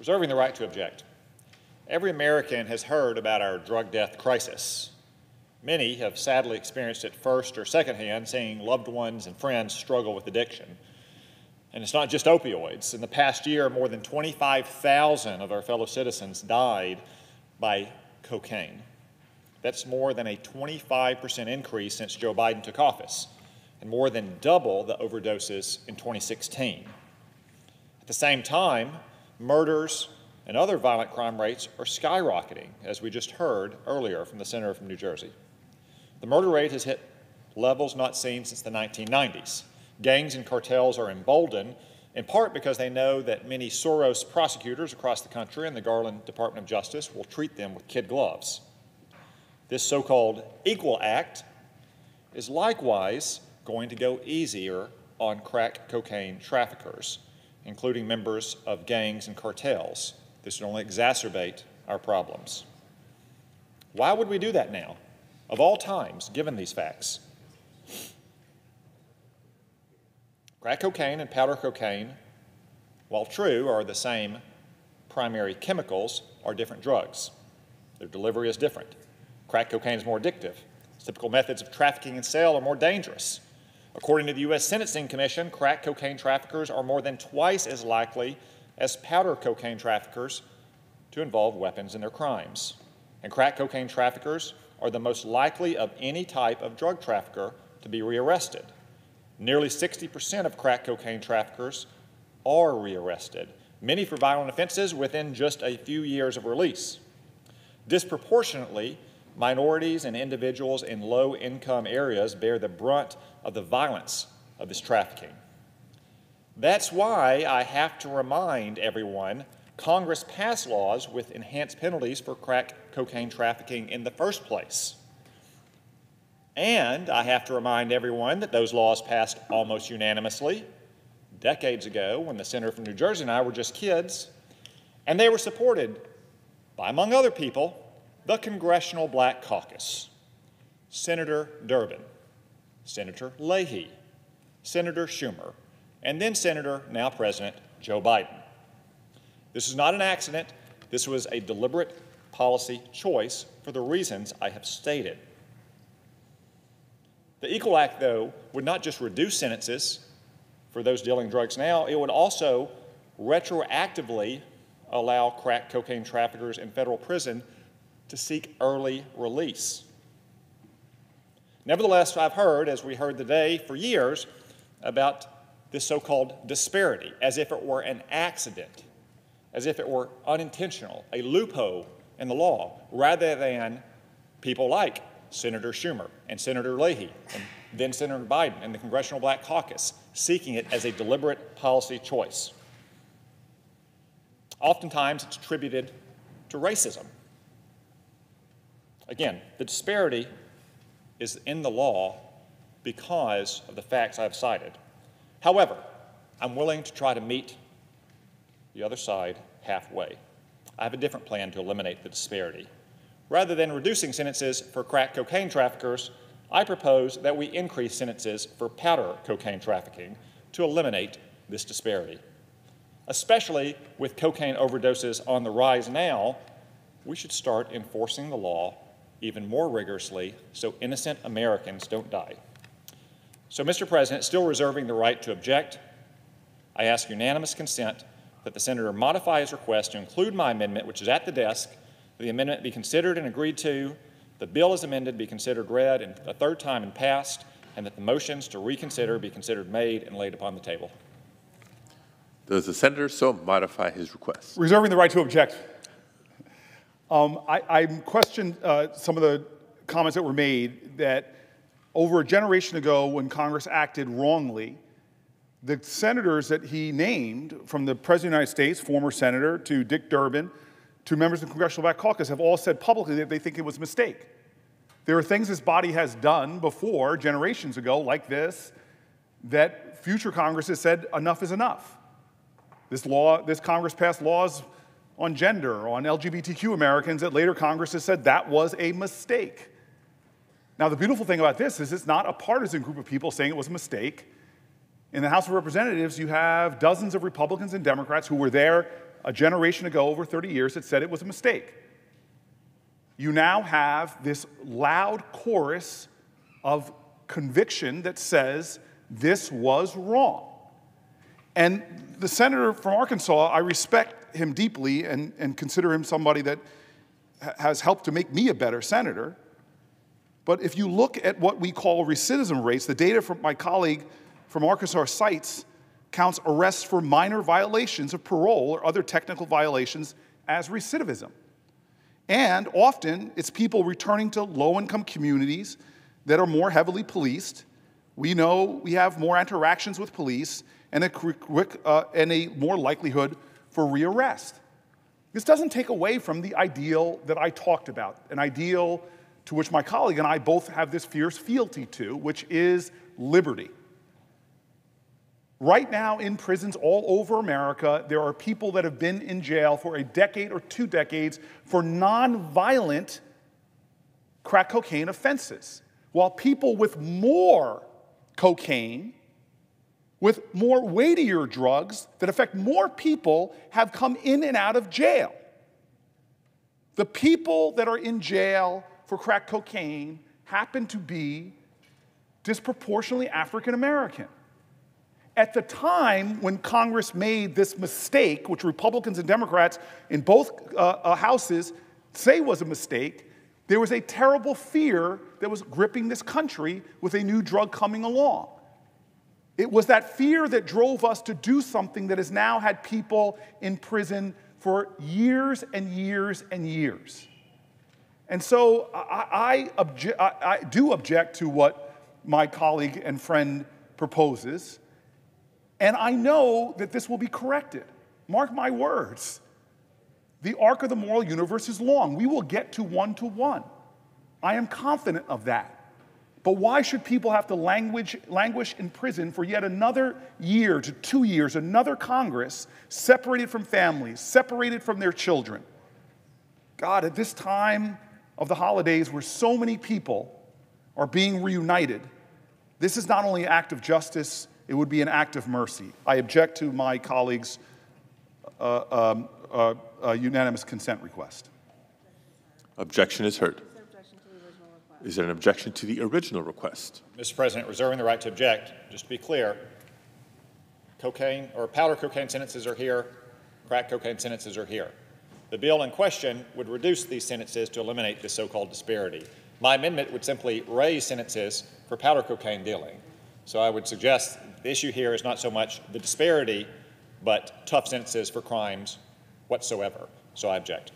Reserving the right to object. Every American has heard about our drug death crisis. Many have sadly experienced it first or secondhand, seeing loved ones and friends struggle with addiction. And it's not just opioids. In the past year, more than 25,000 of our fellow citizens died by cocaine. That's more than a 25% increase since Joe Biden took office, and more than double the overdoses in 2016. At the same time, murders and other violent crime rates are skyrocketing, as we just heard earlier from the senator from New Jersey. The murder rate has hit levels not seen since the 1990s. Gangs and cartels are emboldened, in part because they know that many Soros prosecutors across the country and the Garland Department of Justice will treat them with kid gloves. This so-called Equal Act is likewise going to go easier on crack cocaine traffickers, including members of gangs and cartels. This would only exacerbate our problems. Why would we do that now, of all times, given these facts? Crack cocaine and powder cocaine, while true, are the same primary chemicals, are different drugs. Their delivery is different. Crack cocaine is more addictive. Typical methods of trafficking and sale are more dangerous. According to the U.S. Sentencing Commission, crack cocaine traffickers are more than twice as likely as powder cocaine traffickers to involve weapons in their crimes. And crack cocaine traffickers are the most likely of any type of drug trafficker to be rearrested. Nearly 60% of crack cocaine traffickers are rearrested, many for violent offenses within just a few years of release. Disproportionately, minorities and individuals in low-income areas bear the brunt of the violence of this trafficking. That's why I have to remind everyone Congress passed laws with enhanced penalties for crack cocaine trafficking in the first place. And I have to remind everyone that those laws passed almost unanimously decades ago when the senator from New Jersey and I were just kids, and they were supported by, among other people, the Congressional Black Caucus, Senator Durbin, Senator Leahy, Senator Schumer, and then Senator, now President, Joe Biden. This is not an accident. This was a deliberate policy choice for the reasons I have stated. The Equal Act, though, would not just reduce sentences for those dealing drugs now, it would also retroactively allow crack cocaine traffickers in federal prison to seek early release. Nevertheless, I've heard, as we heard today, for years about this so-called disparity, as if it were an accident, as if it were unintentional, a loophole in the law, rather than people like Senator Schumer and Senator Leahy and then Senator Biden and the Congressional Black Caucus seeking it as a deliberate policy choice. Oftentimes, it's attributed to racism. Again, the disparity is in the law because of the facts I've cited. However, I'm willing to try to meet the other side halfway. I have a different plan to eliminate the disparity. Rather than reducing sentences for crack cocaine traffickers, I propose that we increase sentences for powder cocaine trafficking to eliminate this disparity. Especially with cocaine overdoses on the rise now, we should start enforcing the law even more rigorously so innocent Americans don't die. So, Mr. President, still reserving the right to object, I ask unanimous consent that the senator modify his request to include my amendment, which is at the desk, the amendment be considered and agreed to, the bill as amended be considered read and a third time and passed, and that the motions to reconsider be considered made and laid upon the table. Does the senator so modify his request? Reserving the right to object. I questioned some of the comments that were made that over a generation ago when Congress acted wrongly, the senators that he named, from the President of the United States, former senator, to Dick Durbin, to members of the Congressional Black Caucus, have all said publicly that they think it was a mistake. There are things this body has done before, generations ago, like this, that future Congresses said enough is enough. This Congress passed laws on gender, on LGBTQ Americans, that later Congresses said that was a mistake. Now, the beautiful thing about this is it's not a partisan group of people saying it was a mistake. In the House of Representatives, you have dozens of Republicans and Democrats who were there a generation ago, over 30 years, that said it was a mistake. You now have this loud chorus of conviction that says this was wrong. And the senator from Arkansas, I respect him deeply and consider him somebody that has helped to make me a better senator. But if you look at what we call recidivism rates, the data from my colleague from Arkansas cites counts arrests for minor violations of parole or other technical violations as recidivism. And often, it's people returning to low-income communities that are more heavily policed. We know we have more interactions with police and a more likelihood for rearrest. This doesn't take away from the ideal that I talked about, an ideal to which my colleague and I both have this fierce fealty to, which is liberty. Right now in prisons all over America, there are people that have been in jail for a decade or 2 decades for nonviolent crack cocaine offenses, while people with more cocaine, with more weightier drugs that affect more people have come in and out of jail. The people that are in jail for crack cocaine happen to be disproportionately African American. At the time when Congress made this mistake, which Republicans and Democrats in both houses say was a mistake, there was a terrible fear that was gripping this country with a new drug coming along. It was that fear that drove us to do something that has now had people in prison for years and years and years. And so I do object to what my colleague and friend proposes. And I know that this will be corrected. Mark my words. The arc of the moral universe is long. We will get to 1-to-1. I am confident of that. But why should people have to languish in prison for yet another year to 2 years, another Congress, separated from families, separated from their children? God, at this time of the holidays where so many people are being reunited, this is not only an act of justice, it would be an act of mercy. I object to my colleague's unanimous consent request. Objection is heard. Is there an objection to the original request? Mr. President, reserving the right to object. Just to be clear, cocaine or powder cocaine sentences are here, crack cocaine sentences are here. The bill in question would reduce these sentences to eliminate this so-called disparity. My amendment would simply raise sentences for powder cocaine dealing. So I would suggest the issue here is not so much the disparity, but tough sentences for crimes whatsoever. So I object.